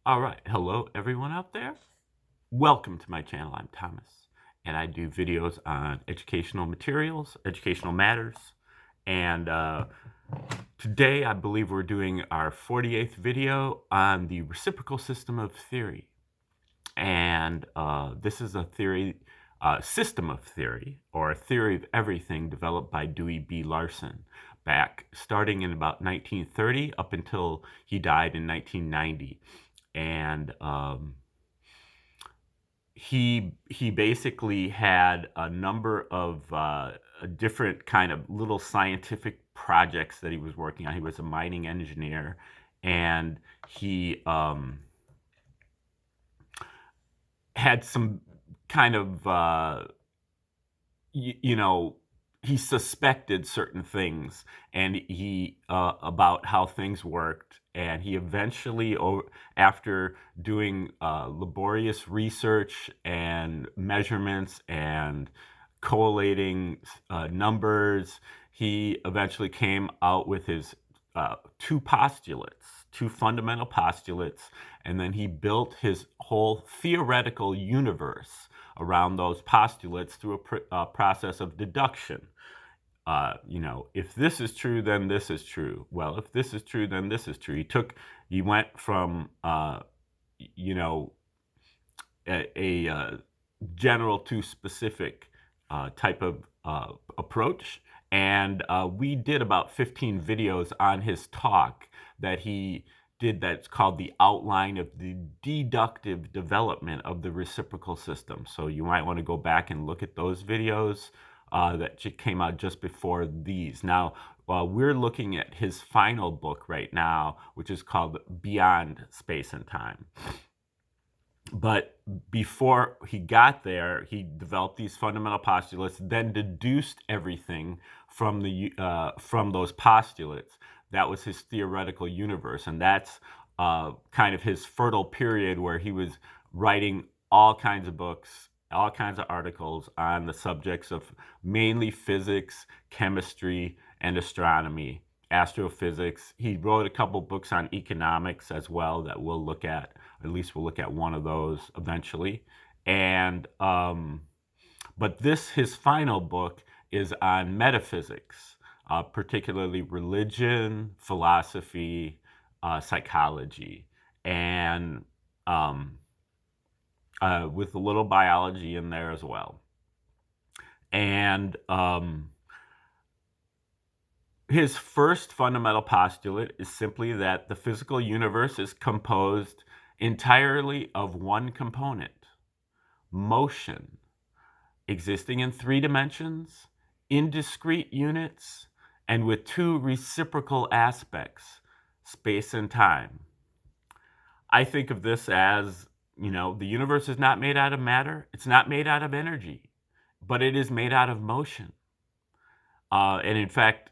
All right, hello everyone out there. Welcome to my channel. I'm Thomas, and I do videos on educational materials, educational matters, and today I believe we're doing our 48th video on the reciprocal system of theory. And this is a system of theory, or a theory of everything developed by Dewey B. Larson back starting in about 1930 up until he died in 1990. And he basically had a number of different kind of little scientific projects that he was working on. He was a mining engineer, and he had some kind of you know, he suspected certain things, and he about how things worked, and he eventually, after doing laborious research and measurements and collating numbers, he eventually came out with his two fundamental postulates, and then he built his whole theoretical universe around those postulates through a process of deduction. If this is true, then this is true. Well, if this is true, then this is true. He went from, you know, a general to specific type of approach. And we did about 15 videos on his talk that he did that's called the outline of the deductive development of the reciprocal system. So you might want to go back and look at those videos that came out just before these. Now, we're looking at his final book right now, which is called Beyond Space and Time. But before he got there, he developed these fundamental postulates, then deduced everything from those postulates. That was his theoretical universe, and that's kind of his fertile period where he was writing all kinds of books, all kinds of articles on the subjects of mainly physics, chemistry, and astronomy, astrophysics. He wrote a couple books on economics as well that we'll look at least we'll look at one of those eventually. And but his final book is on metaphysics, particularly religion, philosophy, psychology, and with a little biology in there as well. And his first fundamental postulate is simply that the physical universe is composed entirely of one component, motion, existing in 3 dimensions, in discrete units, and with 2 reciprocal aspects, space and time. I think of this as, the universe is not made out of matter, it's not made out of energy, but it is made out of motion. And in fact,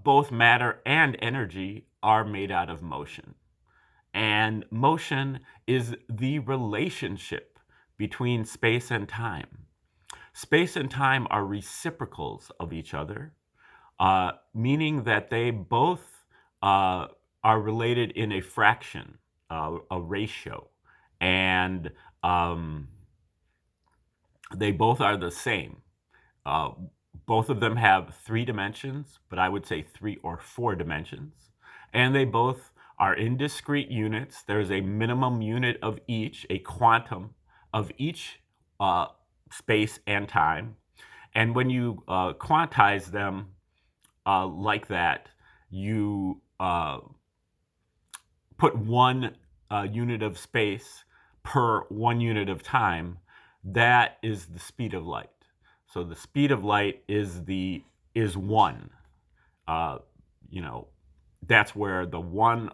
both matter and energy are made out of motion. And motion is the relationship between space and time. Space and time are reciprocals of each other, meaning that they both are related in a fraction, a ratio, and they both are the same. Both of them have 3 dimensions, but I would say 3 or 4 dimensions, and they both are in discrete units. There's a minimum unit of each, a quantum of each space and time. And when you quantize them like that, you put 1 unit of space per 1 unit of time. That is the speed of light. So the speed of light is 1. That's where the 1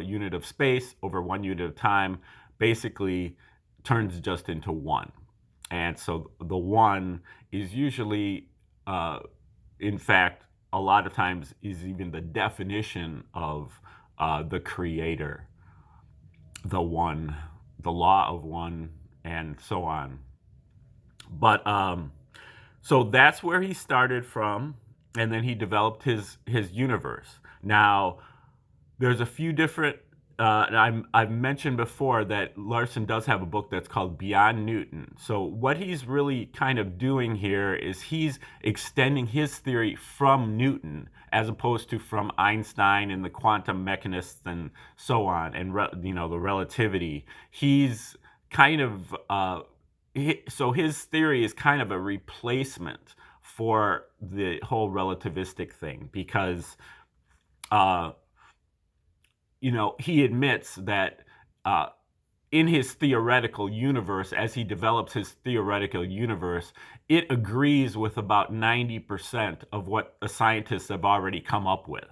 unit of space over 1 unit of time basically turns just into 1. And so the 1 is usually, in fact, a lot of times is even the definition of the creator, the 1, the law of 1, and so on. But so that's where he started from, and then he developed his universe. Now, there's a few different I've mentioned before that Larson does have a book that's called Beyond Newton. So what he's really kind of doing here is he's extending his theory from Newton as opposed to from Einstein and the quantum mechanists and so on, and the relativity. He's kind of so his theory is kind of a replacement for the whole relativistic thing because uh, he admits that uh, in his theoretical universe, as he develops his theoretical universe, it agrees with about 90% of what the scientists have already come up with.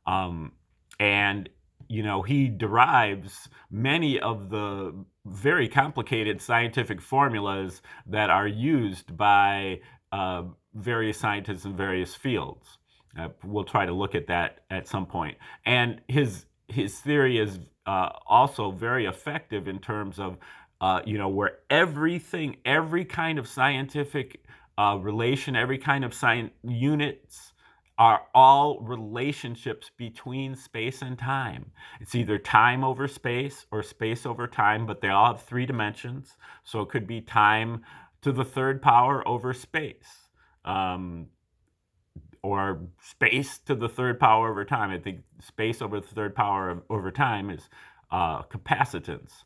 Um, and, he derives many of the very complicated scientific formulas that are used by various scientists in various fields. We'll try to look at that at some point. And his theory is also very effective in terms of, where every kind of scientific relation, every kind of science units are all relationships between space and time. It's either time over space or space over time, but they all have 3 dimensions. So it could be time to the third power over space. Or space to the third power over time. I think space over the third power over time is capacitance,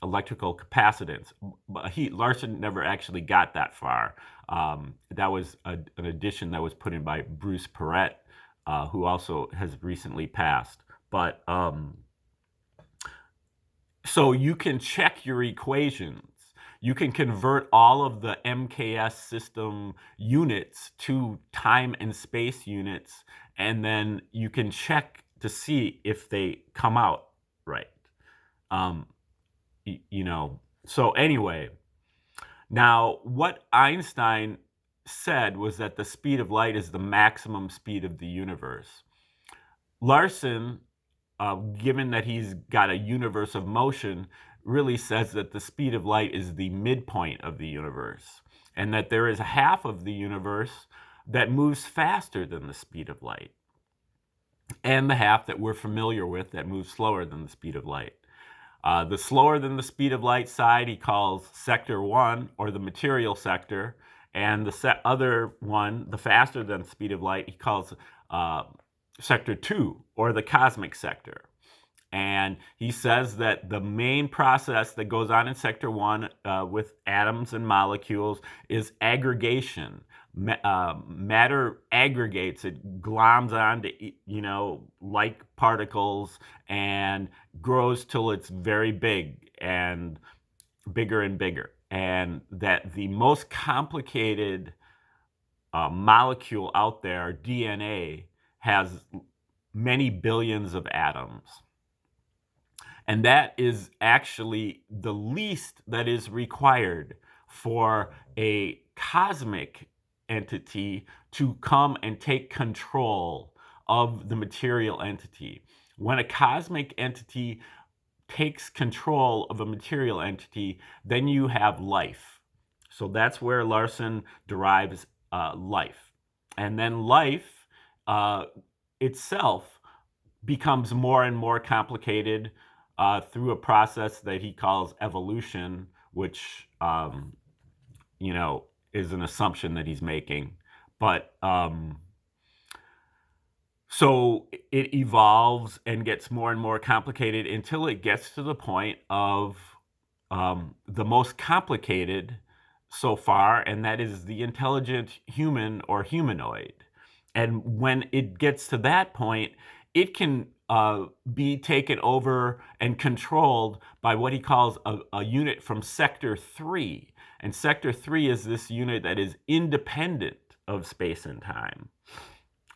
electrical capacitance. But Larson never actually got that far. That was an addition that was put in by Bruce Perret, who also has recently passed. But so you can check your equations. You can convert all of the MKS system units to time and space units, and then you can check to see if they come out right. Um, So anyway, now what Einstein said was that the speed of light is the maximum speed of the universe. Larson, given that he's got a universe of motion, really says that the speed of light is the midpoint of the universe, and that there is a half of the universe that moves faster than the speed of light, and the half that we're familiar with that moves slower than the speed of light. The slower than the speed of light side he calls sector 1, or the material sector, and the other one, the faster than the speed of light, he calls sector 2, or the cosmic sector. And he says that the main process that goes on in sector 1 with atoms and molecules is aggregation. Matter aggregates, it gloms onto like particles and grows till it's very big and bigger and bigger. And that the most complicated molecule out there, DNA, has many billions of atoms. And that is actually the least that is required for a cosmic entity to come and take control of the material entity. When a cosmic entity takes control of a material entity, then you have life. So that's where Larson derives life. And then life itself becomes more and more complicated through a process that he calls evolution, which is an assumption that he's making. But so it evolves and gets more and more complicated until it gets to the point of the most complicated so far, and that is the intelligent human or humanoid. And when it gets to that point, it can be taken over and controlled by what he calls a unit from Sector 3. And Sector 3 is this unit that is independent of space and time.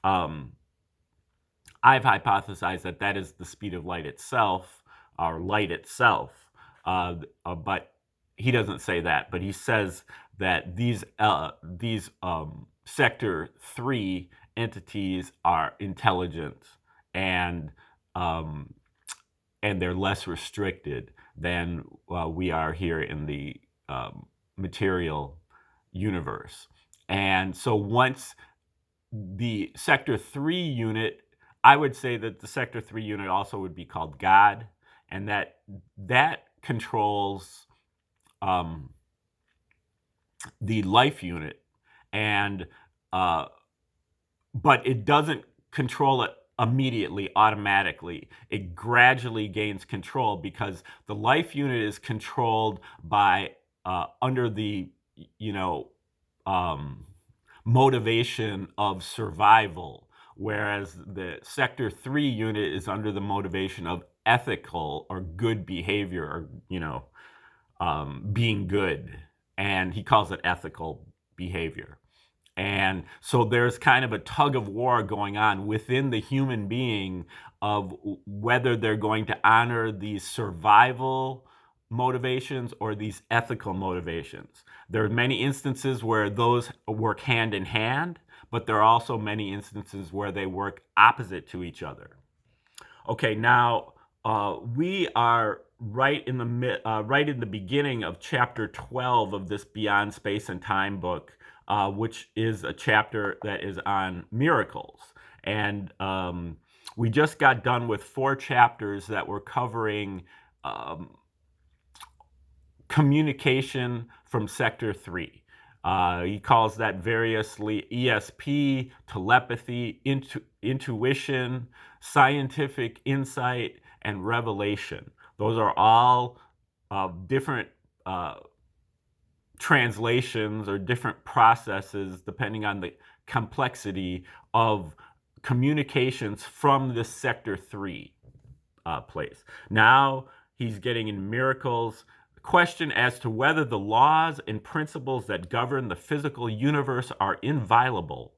I've hypothesized that that is the speed of light itself, or light itself. But he doesn't say that. But he says that these Sector 3 entities are intelligent and they're less restricted than we are here in the material universe. And so once the Sector 3 unit I would say that the Sector 3 unit also would be called God, and that controls the life unit, and but it doesn't control it immediately, automatically. It gradually gains control because the life unit is controlled by under the you know motivation of survival, whereas the Sector 3 unit is under the motivation of ethical or good behavior, or being good, and he calls it ethical behavior. And so there's kind of a tug of war going on within the human being of whether they're going to honor these survival motivations or these ethical motivations. There are many instances where those work hand in hand, but there are also many instances where they work opposite to each other. Okay, now we are right in the beginning of chapter 12 of this Beyond Space and Time book, which is a chapter that is on miracles. And we just got done with 4 chapters that were covering communication from Sector 3. He calls that variously ESP, telepathy, intuition, scientific insight, and revelation. Those are all different translations or different processes depending on the complexity of communications from this Sector 3 place. Now he's getting in miracles. Question as to whether the laws and principles that govern the physical universe are inviolable,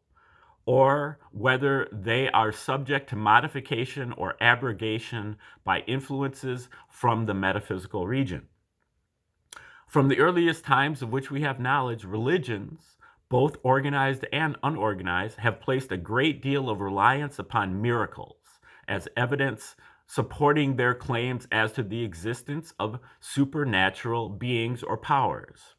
or whether they are subject to modification or abrogation by influences from the metaphysical region. From the earliest times of which we have knowledge, religions, both organized and unorganized, have placed a great deal of reliance upon miracles as evidence supporting their claims as to the existence of supernatural beings or powers.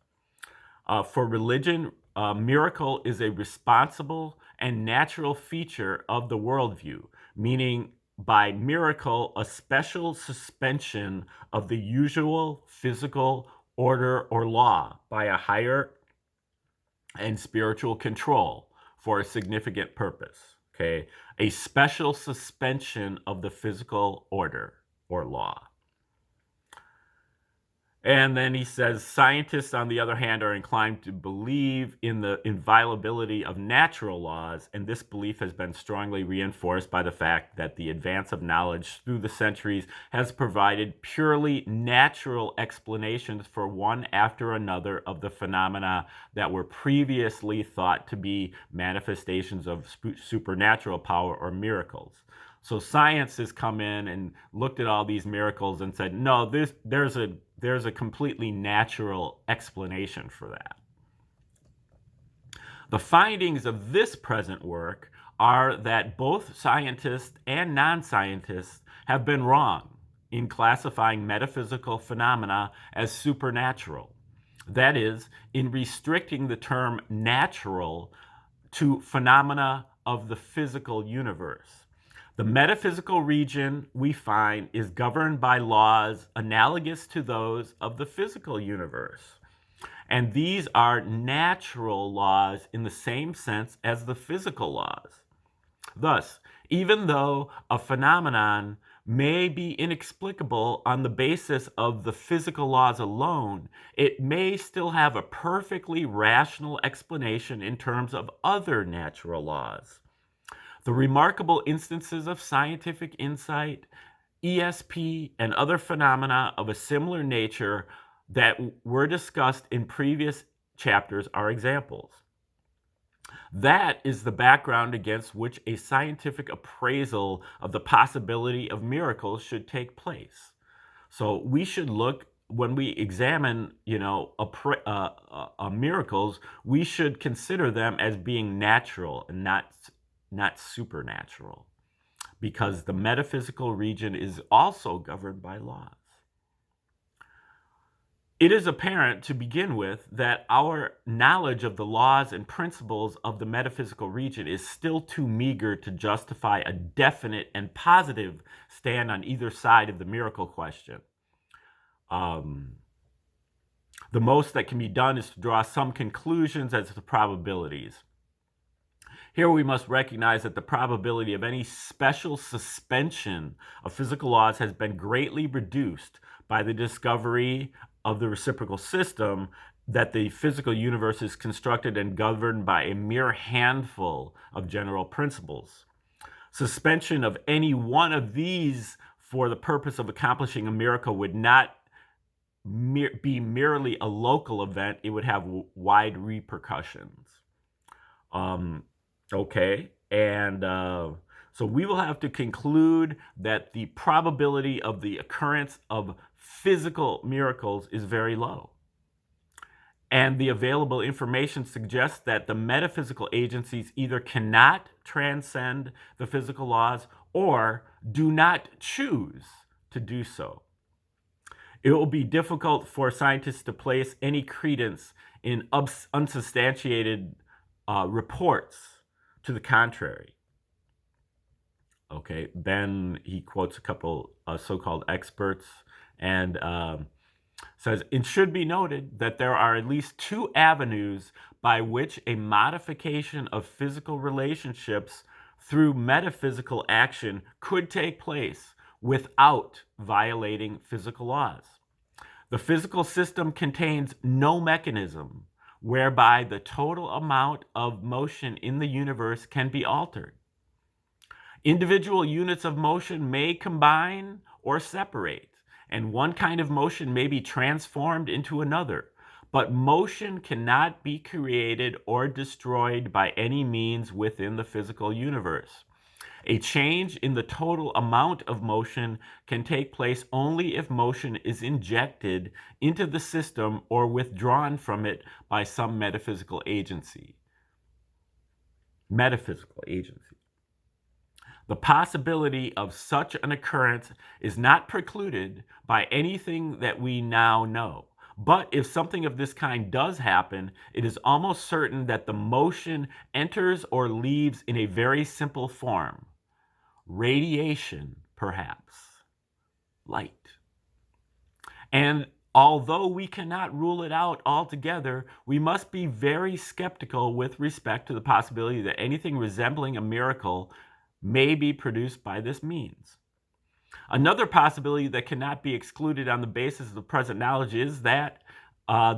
For religion, a miracle is a responsible and natural feature of the worldview, meaning by miracle, a special suspension of the usual physical order or law by a higher and spiritual control for a significant purpose. Okay, a special suspension of the physical order or law. And then he says, scientists, on the other hand, are inclined to believe in the inviolability of natural laws, and this belief has been strongly reinforced by the fact that the advance of knowledge through the centuries has provided purely natural explanations for one after another of the phenomena that were previously thought to be manifestations of supernatural power or miracles. So science has come in and looked at all these miracles and said, no, there's a completely natural explanation for that. The findings of this present work are that both scientists and non-scientists have been wrong in classifying metaphysical phenomena as supernatural. That is, in restricting the term natural to phenomena of the physical universe. The metaphysical region, we find, is governed by laws analogous to those of the physical universe. And these are natural laws in the same sense as the physical laws. Thus, even though a phenomenon may be inexplicable on the basis of the physical laws alone, it may still have a perfectly rational explanation in terms of other natural laws. The remarkable instances of scientific insight, ESP, and other phenomena of a similar nature that were discussed in previous chapters are examples. That is the background against which a scientific appraisal of the possibility of miracles should take place. So we should look, when we examine, miracles, we should consider them as being natural and not supernatural, because the metaphysical region is also governed by laws. It is apparent to begin with that our knowledge of the laws and principles of the metaphysical region is still too meager to justify a definite and positive stand on either side of the miracle question. Um, the most that can be done is to draw some conclusions as to probabilities. Here we must recognize that the probability of any special suspension of physical laws has been greatly reduced by the discovery of the reciprocal system, that the physical universe is constructed and governed by a mere handful of general principles. Suspension of any one of these for the purpose of accomplishing a miracle would not be merely a local event, it would have wide repercussions. Okay, and so we will have to conclude that the probability of the occurrence of physical miracles is very low. And the available information suggests that the metaphysical agencies either cannot transcend the physical laws or do not choose to do so. It will be difficult for scientists to place any credence in unsubstantiated reports to the contrary. Okay, then he quotes a couple so-called experts and says, it should be noted that there are at least two avenues by which a modification of physical relationships through metaphysical action could take place without violating physical laws. The physical system contains no mechanism whereby the total amount of motion in the universe can be altered. Individual units of motion may combine or separate, and one kind of motion may be transformed into another, but motion cannot be created or destroyed by any means within the physical universe. A change in the total amount of motion can take place only if motion is injected into the system or withdrawn from it by some metaphysical agency. Metaphysical agency. The possibility of such an occurrence is not precluded by anything that we now know. But if something of this kind does happen, it is almost certain that the motion enters or leaves in a very simple form. Radiation, perhaps. Light. And although we cannot rule it out altogether, we must be very skeptical with respect to the possibility that anything resembling a miracle may be produced by this means. Another possibility that cannot be excluded on the basis of the present knowledge is that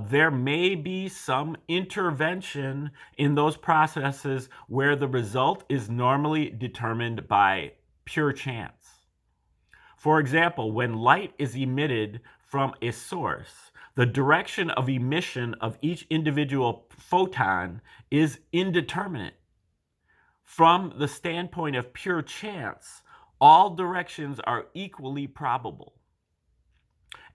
there may be some intervention in those processes where the result is normally determined by pure chance. For example, when light is emitted from a source, the direction of emission of each individual photon is indeterminate. From the standpoint of pure chance, all directions are equally probable.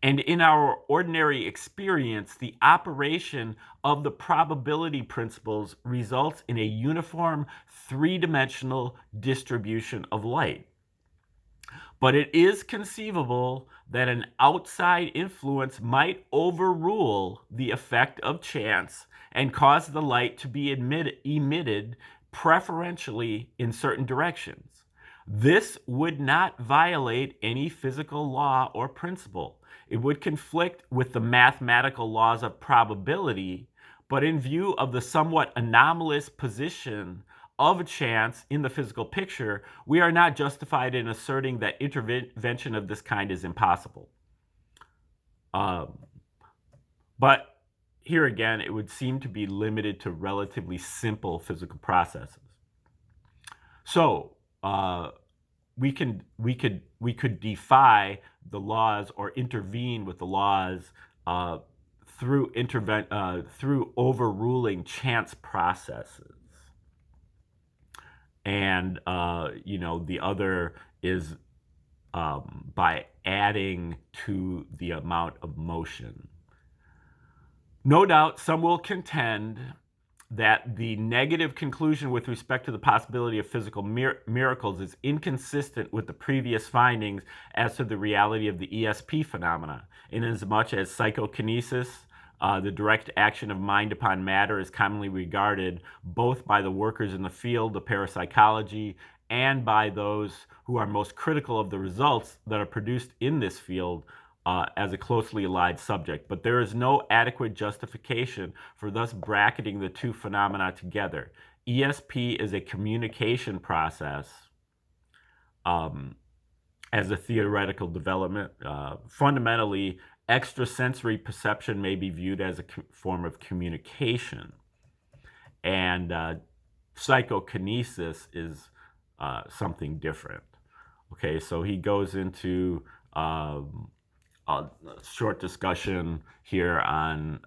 And in our ordinary experience, the operation of the probability principles results in a uniform three-dimensional distribution of light. But it is conceivable that an outside influence might overrule the effect of chance and cause the light to be emitted preferentially in certain directions. This would not violate any physical law or principle. It would conflict with the mathematical laws of probability, but in view of the somewhat anomalous position of chance in the physical picture, we are not justified in asserting that intervention of this kind is impossible. But here again, it would seem to be limited to relatively simple physical processes. So we could defy the laws or intervene with the laws through overruling chance processes. And the other is by adding to the amount of motion. No doubt some will contend that the negative conclusion with respect to the possibility of physical miracles is inconsistent with the previous findings as to the reality of the ESP phenomena, inasmuch as psychokinesis, the direct action of mind upon matter, is commonly regarded both by the workers in the field of parapsychology and by those who are most critical of the results that are produced in this field as a closely allied subject. But there is no adequate justification for thus bracketing the two phenomena together. ESP is a communication process as a theoretical development. Fundamentally, extrasensory perception may be viewed as a form of communication, and psychokinesis is something different. Okay, so he goes into a short discussion here on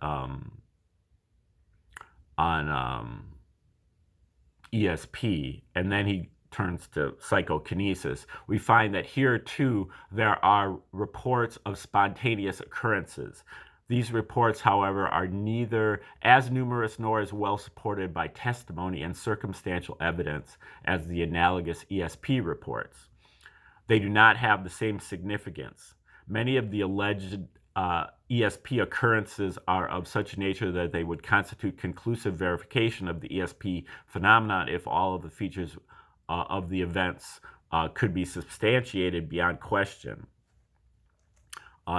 ESP, and then he turns to psychokinesis. We find that here too there are reports of spontaneous occurrences. These reports, however, are neither as numerous nor as well supported by testimony and circumstantial evidence as the analogous ESP reports. They do not have the same significance. Many of the alleged ESP occurrences are of such nature that they would constitute conclusive verification of the ESP phenomenon if all of the features of the events could be substantiated beyond question.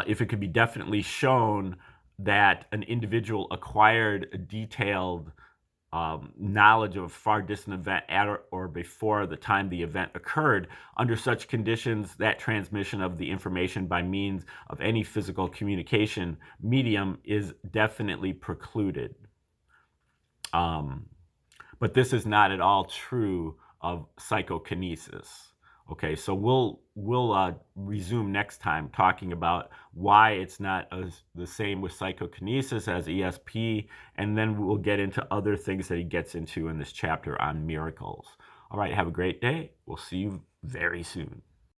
If it could be definitely shown that an individual acquired a detailed knowledge of a far distant event at or before the time the event occurred, under such conditions, that transmission of the information by means of any physical communication medium is definitely precluded. But this is not at all true of psychokinesis. Okay, so we'll resume next time talking about why it's not the same with psychokinesis as ESP, and then we'll get into other things that he gets into in this chapter on miracles. All right, have a great day. We'll see you very soon.